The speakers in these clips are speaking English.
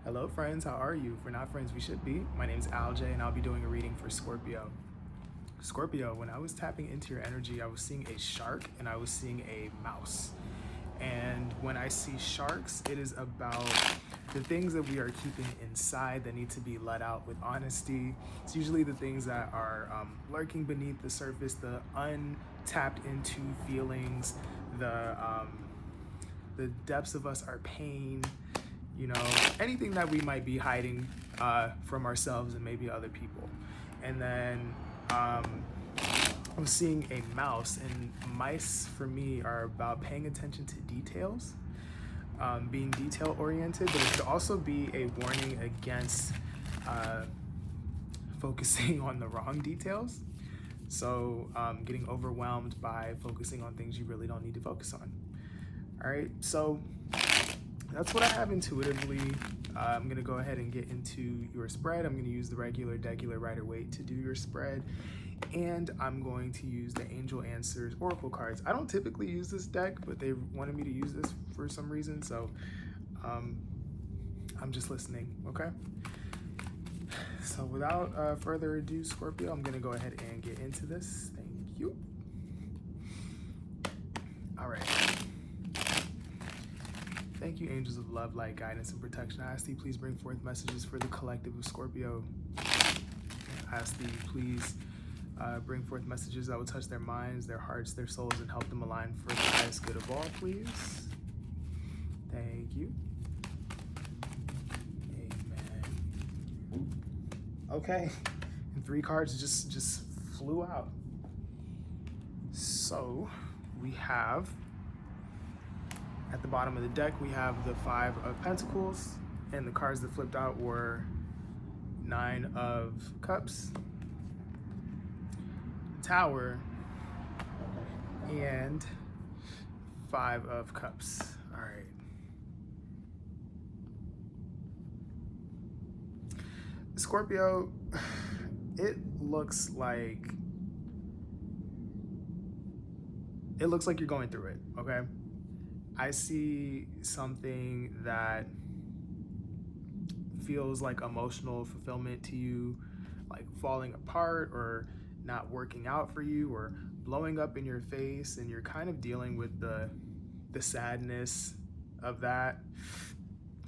Hello friends, how are you? If we're not friends, we should be. My name is Alj and I'll be doing a reading for Scorpio. Scorpio, when I was tapping into your energy, I was seeing a shark and I was seeing a mouse. And when I see sharks, it is about the things that we are keeping inside that need to be let out with honesty. It's usually the things that are lurking beneath the surface, the untapped into feelings, the depths of us, our pain, you know, anything that we might be hiding from ourselves and maybe other people. And then I was seeing a mouse, and mice for me are about paying attention to details, being detail oriented, but it could also be a warning against focusing on the wrong details. So getting overwhelmed by focusing on things you really don't need to focus on. All right, so that's what I have intuitively. I'm going to go ahead and get into your spread. I'm going to use the regular Degular Rider-Waite to do your spread. And I'm going to use the Angel Answers Oracle cards. I don't typically use this deck, but they wanted me to use this for some reason. So I'm just listening, okay? So without further ado, Scorpio, I'm going to go ahead and get into this. Thank you. All right. Thank you, angels of love, light, guidance, and protection. I ask thee, please bring forth messages for the collective of Scorpio. I ask thee, please bring forth messages that will touch their minds, their hearts, their souls, and help them align for the highest good of all, please. Thank you. Amen. Okay, and 3 cards just flew out. So we have, at the bottom of the deck, we have the 5 of Pentacles, and the cards that flipped out were 9 of Cups, Tower, and 5 of Cups. All right. Scorpio, it looks like you're going through it, okay? I see something that feels like emotional fulfillment to you, like falling apart or not working out for you or blowing up in your face, and you're kind of dealing with the sadness of that.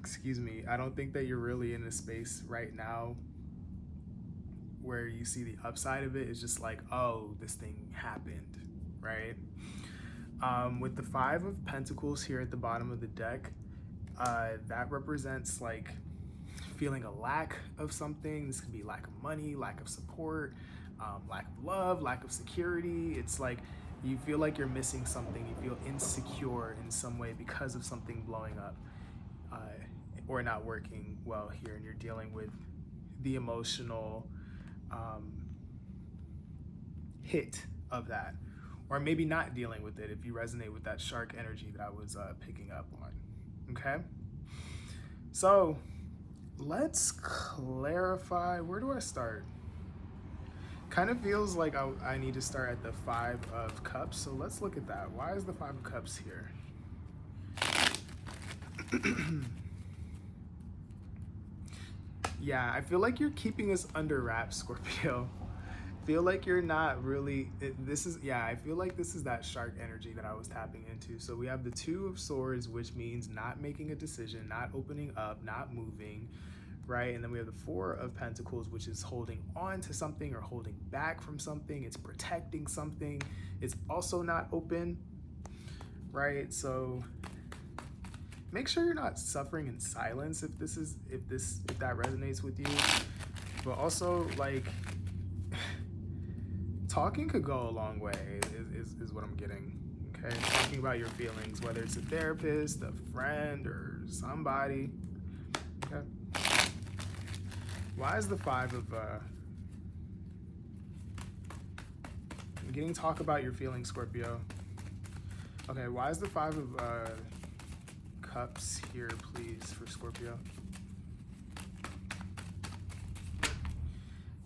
Excuse me. I don't think that you're really in a space right now where you see the upside of it. It's just like, oh, this thing happened, right? With the 5 of Pentacles here at the bottom of the deck, that represents like feeling a lack of something. This could be lack of money, lack of support, lack of love, lack of security. It's like you feel like you're missing something. You feel insecure in some way because of something blowing up or not working well here, and you're dealing with the emotional hit of that. Or maybe not dealing with it if you resonate with that shark energy that I was picking up on, okay? So let's clarify, where do I start? Kind of feels like I need to start at the 5 of Cups, so let's look at that. Why is the 5 of Cups here? Yeah, I feel like you're keeping us under wraps, Scorpio. Feel like you're not really, I feel like this is that shark energy that I was tapping into. So we have the 2 of Swords, which means not making a decision, not opening up, not moving, right? And then we have the 4 of Pentacles, which is holding on to something or holding back from something. It's protecting something. It's also not open, right? So make sure you're not suffering in silence if that resonates with you. But also, like, talking could go a long way is what I'm getting, okay? Talking about your feelings, whether it's a therapist, a friend, or somebody, okay? Why is the 5 of, I'm getting talk about your feelings, Scorpio. Okay, why is the 5 of Cups here, please, for Scorpio?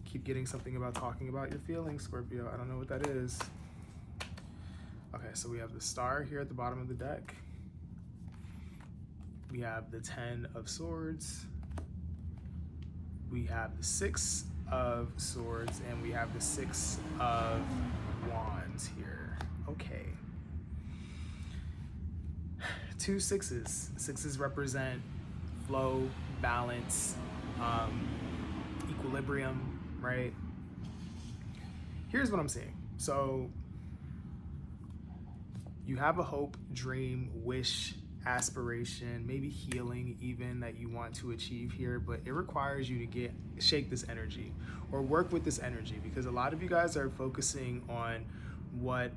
Keep getting something about talking about your feelings, Scorpio. I don't know what that is. Okay, so we have the Star here at the bottom of the deck. We have the 10 of Swords. we have the Six of Swords, and we have the Six of Wands here. Okay. 2 sixes. Sixes represent flow, balance, equilibrium, right? Here's what I'm seeing. So you have a hope, dream, wish, aspiration, maybe healing even that you want to achieve here, but it requires you to shake this energy or work with this energy, because a lot of you guys are focusing on what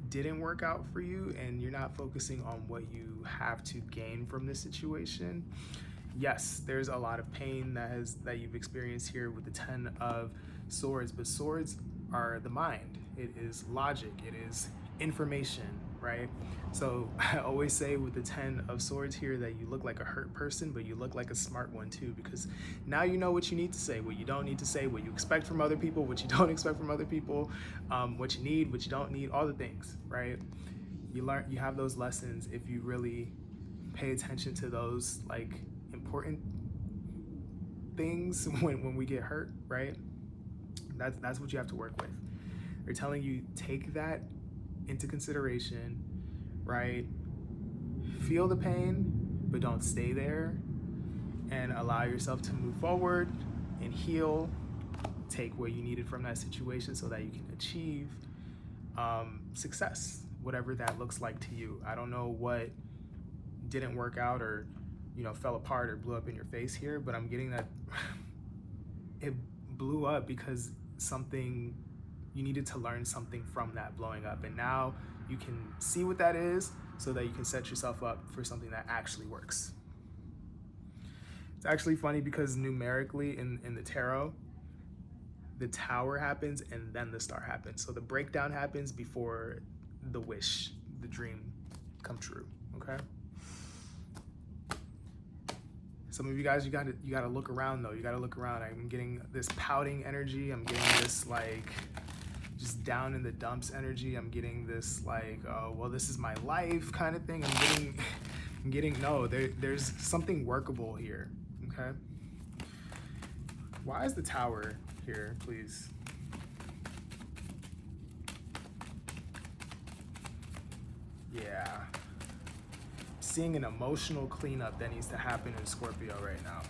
didn't work out for you, and you're not focusing on what you have to gain from this situation. Yes, there's a lot of pain that you've experienced here with the 10 of Swords, but swords are the mind. It is logic, it is information, right? So I always say with the 10 of Swords here that you look like a hurt person, but you look like a smart one too, because now you know what you need to say, what you don't need to say, what you expect from other people, what you don't expect from other people, what you need, what you don't need, all the things, right? You have those lessons if you really pay attention to those like important things when we get hurt, right? That's what you have to work with. They're telling you take that into consideration, right? Feel the pain, but don't stay there, and allow yourself to move forward and heal. Take what you needed from that situation so that you can achieve success, whatever that looks like to you. I don't know what didn't work out or fell apart or blew up in your face here, but I'm getting that it blew up because you needed to learn something from that blowing up, and now you can see what that is so that you can set yourself up for something that actually works. It's actually funny because numerically in the tarot, the Tower happens and then the Star happens. So the breakdown happens before the wish, the dream come true, okay? Some of you guys, you gotta look around though. You gotta look around. I'm getting this pouting energy. I'm getting this like just down in the dumps energy. I'm getting this like, oh, well, this is my life kind of thing. I'm getting no, there's something workable here, okay? Why is the Tower here, please? Yeah. Seeing an emotional cleanup that needs to happen in Scorpio right now.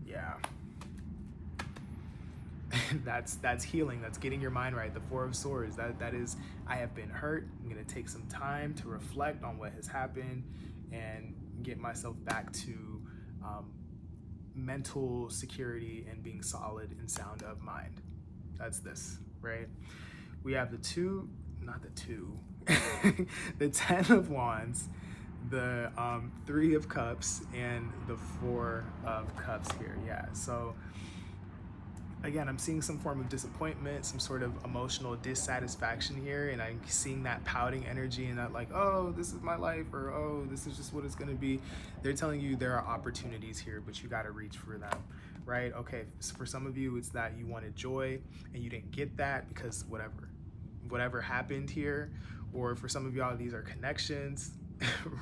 Yeah. that's healing. That's getting your mind right. The Four of Swords. That is, I have been hurt. I'm gonna take some time to reflect on what has happened and get myself back to mental security and being solid and sound of mind. That's this, right? We have the the 10 of Wands, the 3 of Cups, and the 4 of Cups here. Yeah, so again, I'm seeing some form of disappointment, some sort of emotional dissatisfaction here, and I'm seeing that pouting energy and that like, oh, this is my life, or oh, this is just what it's gonna be. They're telling you there are opportunities here, but you gotta reach for them, right? Okay, so for some of you, it's that you wanted joy and you didn't get that because whatever happened here, or for some of y'all, these are connections,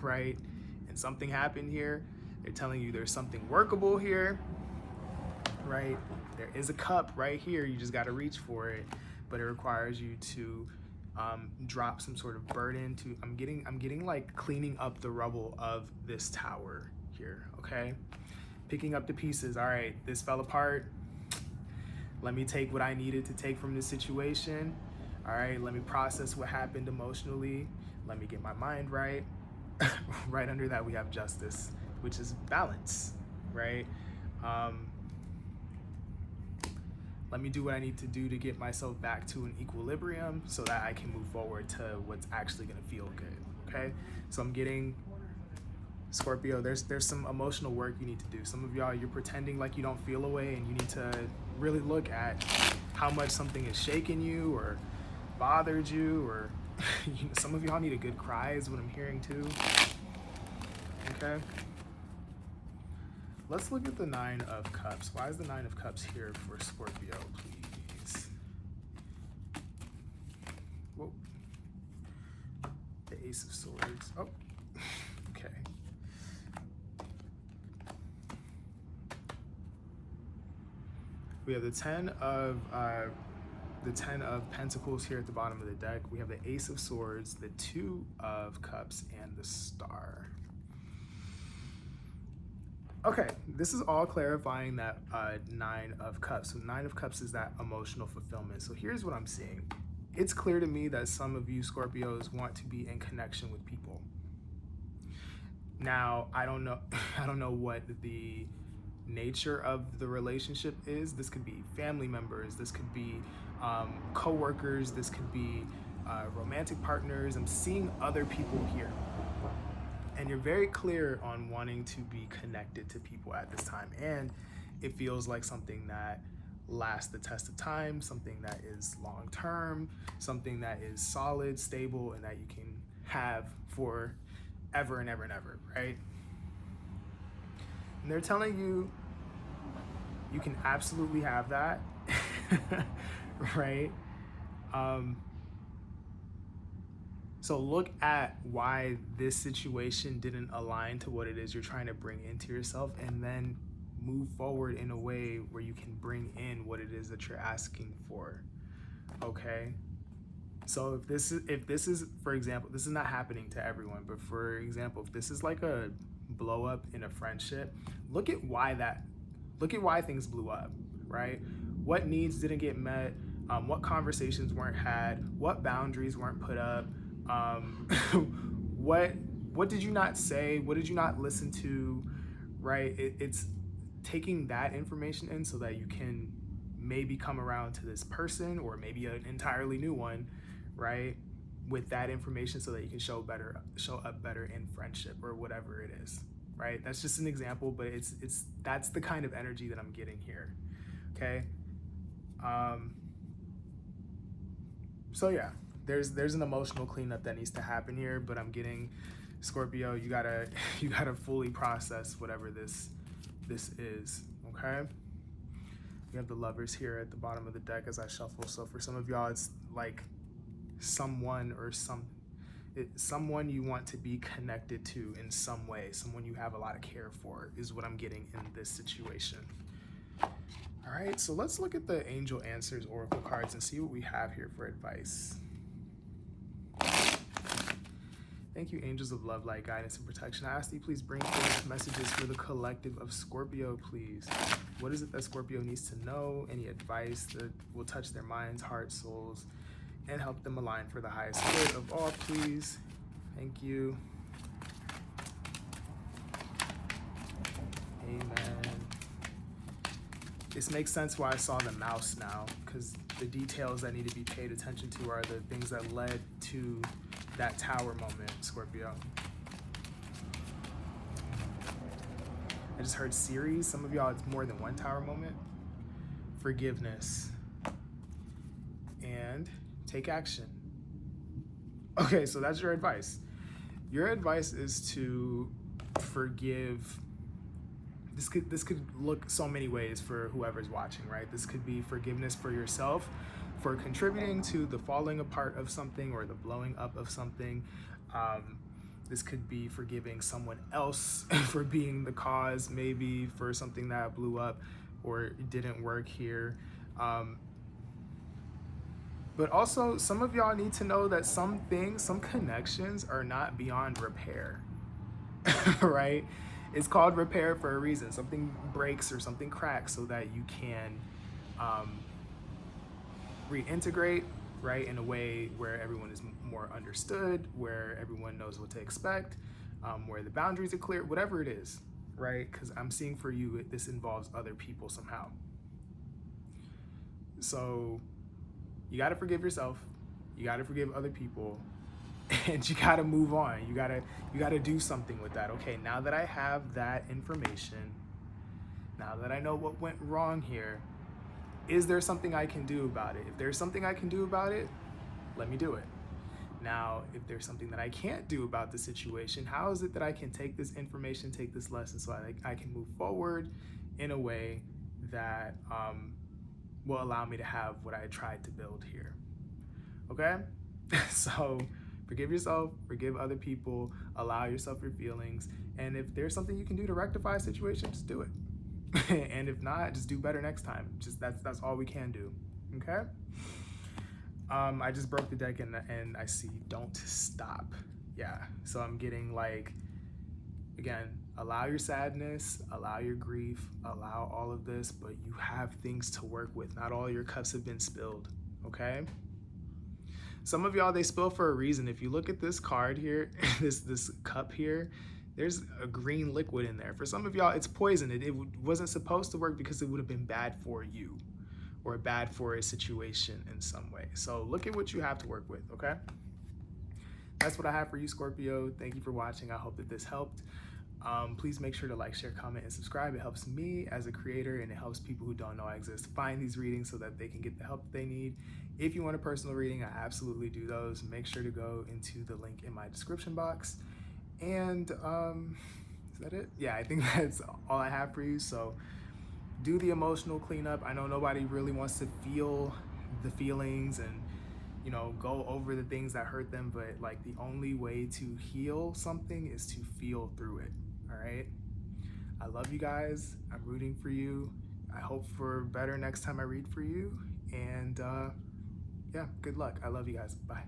right? And something happened here. They're telling you there's something workable here, right? There is a cup right here. You just got to reach for it, but it requires you to drop some sort of burden. I'm getting like cleaning up the rubble of this Tower here. Okay, picking up the pieces. All right, this fell apart. Let me take what I needed to take from this situation. All right, let me process what happened emotionally. Let me get my mind right. Right under that, we have Justice, which is balance, right? Let me do what I need to do to get myself back to an equilibrium so that I can move forward to what's actually gonna feel good, okay? So I'm getting, Scorpio, there's some emotional work you need to do. Some of y'all, you're pretending like you don't feel a way, and you need to really look at how much something is shaking you or bothered you, or some of y'all need a good cry is what I'm hearing too, okay? Let's look at the 9 of Cups. Why is the 9 of Cups here for Scorpio, please? Whoa. The Ace of Swords. Oh, okay. We have the Ten of Pentacles here at the bottom of the deck. We have the Ace of Swords, the Two of Cups, and the Star. Okay, this is all clarifying that Nine of Cups. So Nine of Cups is that emotional fulfillment. So here's what I'm seeing. It's clear to me that some of you Scorpios want to be in connection with people. Now, I don't know what the nature of the relationship is. This could be family members, this could be co-workers, this could be romantic partners. I'm seeing other people here. And you're very clear on wanting to be connected to people at this time. And it feels like something that lasts the test of time, something that is long-term, something that is solid, stable, and that you can have for ever and ever and ever, right? And they're telling you you can absolutely have that, right? So look at why this situation didn't align to what it is you're trying to bring into yourself, and then move forward in a way where you can bring in what it is that you're asking for, okay? So if this is, for example, this is not happening to everyone, but for example, if this is like a blow up in a friendship, look at why things blew up, right? What needs didn't get met, what conversations weren't had, what boundaries weren't put up, what did you not say, what did you not listen to, right? It's taking that information in so that you can maybe come around to this person, or maybe an entirely new one, right, with that information, so that you can show up better in friendship or whatever it is, right? That's just an example, but that's the kind of energy that I'm getting here, okay? So yeah, there's an emotional cleanup that needs to happen here, but I'm getting, Scorpio, you gotta fully process whatever this is, okay? We have the Lovers here at the bottom of the deck as I shuffle. So for some of y'all, it's like someone you want to be connected to in some way, someone you have a lot of care for, is what I'm getting in this situation. All right, so let's look at the Angel Answers Oracle cards and see what we have here for advice. Thank you, angels of love, light, guidance, and protection. I ask that you please bring forth messages for the collective of Scorpio, please. What is it that Scorpio needs to know? Any advice that will touch their minds, hearts, souls, and help them align for the highest good of all, please. Thank you. Amen. This makes sense why I saw the mouse now, because the details that need to be paid attention to are the things that led to that tower moment, Scorpio. I just heard series. Some of y'all, it's more than one tower moment. Forgiveness. And take action. Okay, so that's your advice. Your advice is to forgive. This could look so many ways for whoever's watching, right? This could be forgiveness for yourself for contributing to the falling apart of something or the blowing up of something. This could be forgiving someone else for being the cause, maybe for something that blew up or didn't work here. But also, some of y'all need to know that some things, some connections are not beyond repair, right? It's called repair for a reason. Something breaks or something cracks so that you can reintegrate, right, in a way where everyone is more understood, where everyone knows what to expect, where the boundaries are clear, whatever it is, right? Because I'm seeing for you, this involves other people somehow. So you got to forgive yourself, you got to forgive other people, and you got to move on. You got to do something with that. Okay, now that I have that information, now that I know what went wrong here, is there something I can do about it? If there's something I can do about it, let me do it. Now, if there's something that I can't do about the situation, how is it that I can take this information, take this lesson, so I can move forward in a way that will allow me to have what I tried to build here, okay? So forgive yourself, forgive other people, allow yourself your feelings, and if there's something you can do to rectify a situation, just do it. And if not, just do better next time. Just that's all we can do. Okay. I just broke the deck and I see don't stop. Yeah. So I'm getting like, again, allow your sadness, allow your grief, allow all of this, but you have things to work with. Not all your cups have been spilled. Okay. Some of y'all, they spill for a reason. If you look at this card here, this cup here, there's a green liquid in there. For some of y'all, it's poison. It wasn't supposed to work because it would have been bad for you or bad for a situation in some way. So look at what you have to work with, okay? That's what I have for you, Scorpio. Thank you for watching. I hope that this helped. Please make sure to like, share, comment, and subscribe. It helps me as a creator, and it helps people who don't know I exist find these readings so that they can get the help that they need. If you want a personal reading, I absolutely do those. Make sure to go into the link in my description box. And is that it? Yeah, I think that's all I have for you. So do the emotional cleanup. I know nobody really wants to feel the feelings and, you know, go over the things that hurt them, but like the only way to heal something is to feel through it. All right. I love you guys. I'm rooting for you. I hope for better next time I read for you. And yeah, good luck. I love you guys. Bye.